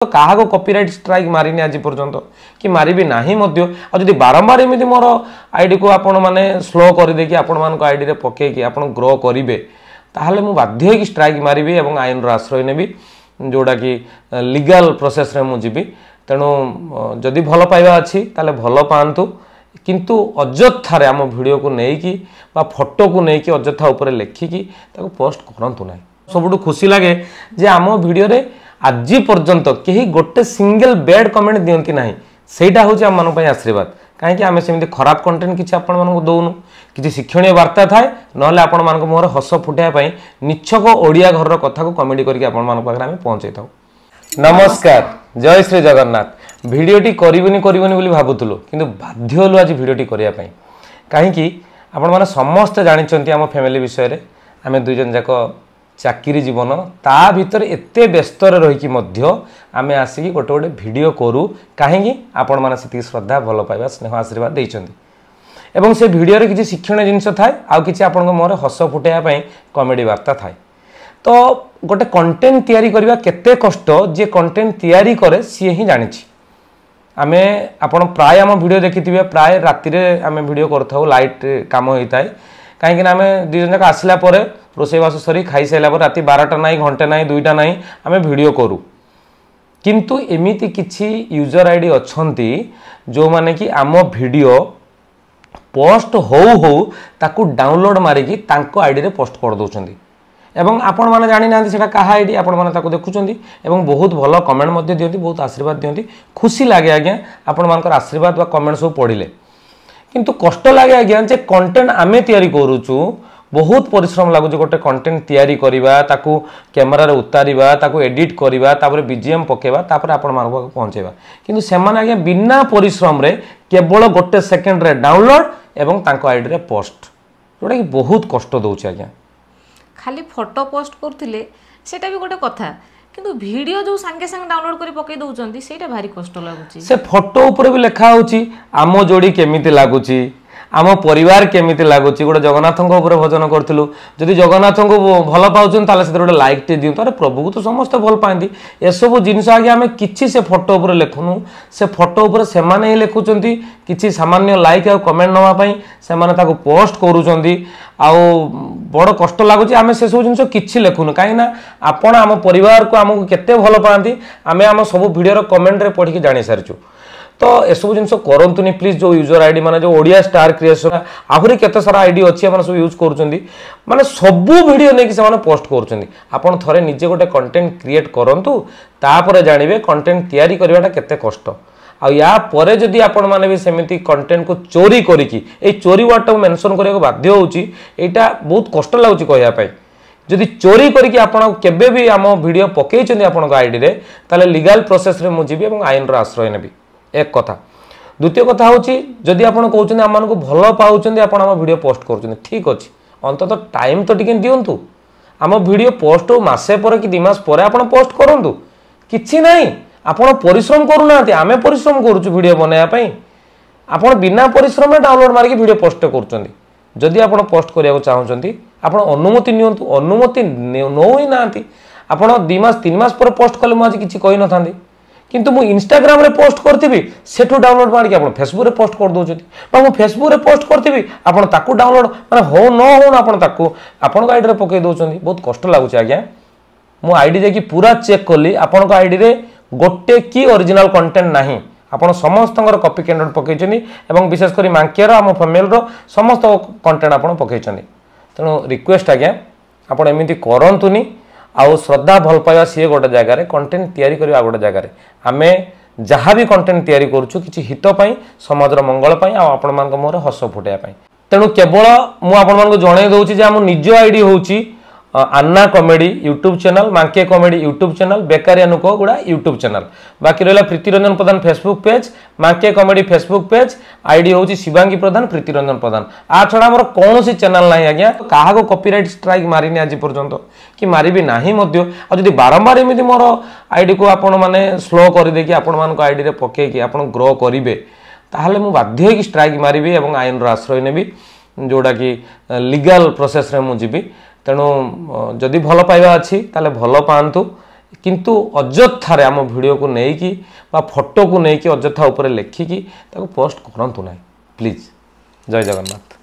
क्या copyright strike मारिनी आज पर्यंत कि मारिबी नाही मध्य आदि बारंबार एमती मोर आईडी को आपण माने स्लो कर देकी आपण मान आईडी रे पकेकी आपण ग्रो करिवे ताहले मु बाध्य होई स्ट्राइक मारिबी एवं आईन रो आश्रय नेबी जोड़ा कि लीगल प्रोसेस रे मु जीबी तेणु जदि भल पाइबा अछि ताले भल पांतु किंतु अଯଥାରେ आम वीडियो को नेकी बा फोटो को नेकी अଯଥା ऊपर लेखिकी ताको पोस्ट करंतु नाही। सबुठु खुशी लागे जे आम वीडियो रे आज पर्यंत कहीं गोटे सिंगल बैड कमेंट दियंती नाही सेटा होची आम मन पय आशीर्वाद कहीं आम सेमती खराब कंटेंट किसी आपण मानक दउनु किसी शिक्षणीय वार्ता थाए नहले आपण मानक मोर हस फुटाया पय निच्छक ओडिया घर कथा को कमेडी करके आपण मानक पाखरे आम पहुंचै थाउ। नमस्कार, जय श्री जगन्नाथ। भिडियोटी करबनी बोली भाबुतलु किंतु बाध्य होलु आज भिडियोटी करिया पय कहीं आपण माने समस्त जानिचंती आम फैमिली विषय रे आमे दुई जन जाक चाकरी जीवन ता भीतर एते व्यस्त रही आमे आसिकी गोटे गोटे वीडियो करूँ कहीं आपण मैंने से श्रद्धा भल पाइबा स्नेह आशीर्वाद देइचंती एवं से वीडियो रे किसी शिक्षण जिनस थाए आउ किसी आपण मोर हस फुटाया कॉमेडी वार्ता थाए तो गोटे कंटेंट तैयारी करबा केते कष्ट जे कंटेंट तैयारी करे सी ही जानिछि। आमे आपण प्राय आम वीडियो देखिथिबे प्राय राति रे आमे वीडियो करथाउ लाइट काम होइताय कहीं आम दुई जन जाक आसला रोषेईवास सरी खाई सारा राति 12टा ना घंटे ना 2टा ना आम भिडियो करूँ किंतु एमिति किछि यूजर आईडी अच्छी जो माने कि आम भिडियो पोस्ट हो ताकू डाउनलोड मारिकी तांको आईडी रे पोस्ट कर दउछंती एवं आपण माने जानि नांती सेटा काहा आईडी आपण माने ताकू देखुछंती एवं बहुत भलो कमेंट मध्ये दियंती बहुत आशीर्वाद दियंती खुशी लागे आज्ञा आपण मानकर आशीर्वाद बा कमेंट सब पढिले किंतु कष्ट लागे आज्ञा जे कंटेंट आमे तैयारी करूछु बहुत परिश्रम लगुच गोटे कंटेंट तैयारी करवा ताकू कैमरा रे उतारिबा ताकू एडिट करवा तापर बीजीएम पकेबा तापर आपण मानक पहुंचेबा किंतु सेमाने आगे बिना परिश्रम रे केवल गोटे सेकंड रे डाउनलोड एवं तांको आईडी रे पोस्ट जोटा कि बहुत कष्ट दउछ आज्ञा खाली फोटो पोस्ट करथिले सेटा भी गोटे कथा किंतु वीडियो जो संगे संग डाउनलोड करी पके दउचंती सेटा भारी कष्ट लागुची से फोटो ऊपर भी लिखा होची आमो जोड़ी केमिति लागुची आम परिवार केमिति लागुची गोटे जगन्नाथ भजन करूँ जदि जगन्नाथ को भल पाँच गोटे लाइक टे दिखाँ अरे प्रभु को तो समस्त भल पाती एसबू जिनस आगे आम कि से फोटो उपर लिखुनु से फोटो उपर से ही लिखुंट कि सामान्य लाइक आ कमेंट नापी से पोस्ट करुँच बड़ कष्ट लगुच आम से सब जिन कि लिखुनु कहीं आपण आम परिवार को आमको केते भल पाती आम आम सब भिडियो कमेंट रे पढ़ी जानी सारी तो एसबू जिन करतुनि प्लीज जो यूजर आईडी माने जो ओडिया स्टार क्रिएशन आहरी केते सारा आईडी अच्छी माने सब यूज करूछंती माने सबु वीडियो नेकी से माने पोस्ट करूछंती आपण थरे निजे गोटे कंटेंट क्रिएट करंतु तापर जानिबे कंटेंट तैयारी करबाटा केते कष्ट आ या परे जदि आपण माने भी सेमिति कंटेंट को चोरी करिकी ए चोरी वर्ड मेंशन करिया बाध्य होउची एटा बहुत कष्ट लागुची कहया पई जदि चोरी करके आपण केबे भी आम वीडियो पकेइछंती आपण आईडी रे ताले लीगल प्रोसेस रे मु जीबी एवं आईन रो आश्रय नेबी एक कथा। द्वितीय कथा होची जदि आपण कहउछन आम मानको भलो पाउछन आपण आम वीडियो पोस्ट करूछन ठीक अछि अंतत टाइम तो टिके दियंतु आम वीडियो पोस्ट हो मासे पर कि 2 मास पर आपण पोस्ट करंतु किछि नाही आपण परिश्रम करूनांती आमे परिश्रम करूछु वीडियो बनाया पई आपण बिना परिश्रम में डाउनलोड मार के वीडियो पोस्ट करूछंती जदि आपण पोस्ट करिया चाहउछंती आपण अनुमति नियंतु अनुमति नो ही नांती आपण 2 मास 3 मास पर पोस्ट कले म आज किछि कहि न थांती किंतु मु इंस्टाग्राम रे पोस्ट करथिबी सेठू डाउनलोड मार के आपण फेसबुक रे पोस्ट कर दोछथि बा मु फेसबुक रे पोस्ट करथिबी आपण ताकू डाउनलोड माने हो न हो आपण ताकू आपण आईडी रे पके दोछथि बहुत कष्ट लागुछ आज्ञा मु आईडी जे कि पूरा चेक करली आपण आईडी रे गोटे की ओरिजिनल कंटेंट नाही आपण समस्तंगर कॉपी कैंडिडेट पकेछनी एवं विशेष करी मांकियर हम फैमिली रो समस्त कंटेंट आपण पकेछनी तेणु रिक्वेस्ट आज्ञा आपण एमिति करंतुनी आउ श्रद्धा भल पाइबा सी गोटे जगार कंटेंट तैयारी करबा गोटे जगार आमे जहाँ भी कंटेंट तैयारी करूछु किछि हित पई समाजर मंगल पई आ आपण मान मोर हस फुटाया पई तेणु केवल मु आपण मान जणै दउछि जे हम निज आईडी होउछि अन्ना कॉमेडी यूट्यूब चैनल मांके कॉमेडी यूट्यूब चैनल बेकारिया नुक गुड़ा यूट्यूब चैनल बाकी रहा प्रीतिरंजन प्रधान फेसबुक पेज मांके कॉमेडी फेसबुक पेज आईडी होची शिवांगी प्रधान प्रीतिरंजन प्रधान आ छड़ा हमर कौन सी चैनल नाही आज्ञा काहा को कॉपीराइट स्ट्राइक मारिनी आज पर्यंत कि मारिबी नाही मध्य आ जदि बारंबार एमिति मोर आईडी को आपण माने स्लो कर देकी आपण मान को आईडी रे पकेकी आपण ग्रो करिवे ताहले मु बाध्य होई स्ट्राइक मारिबी एवं आईन रो आश्रय नेबी जोड़ा कि लीगल प्रोसेस रे मु जीबी तेणु जदि भल पाइबा अच्छी ताले भल पांतु किंतु अजथारे आम वीडियो को लेकिन फोटो को लेकिन अजथा ऊपर लेखिकी पोस्ट करंतु ना प्लीज। जय जगन्नाथ।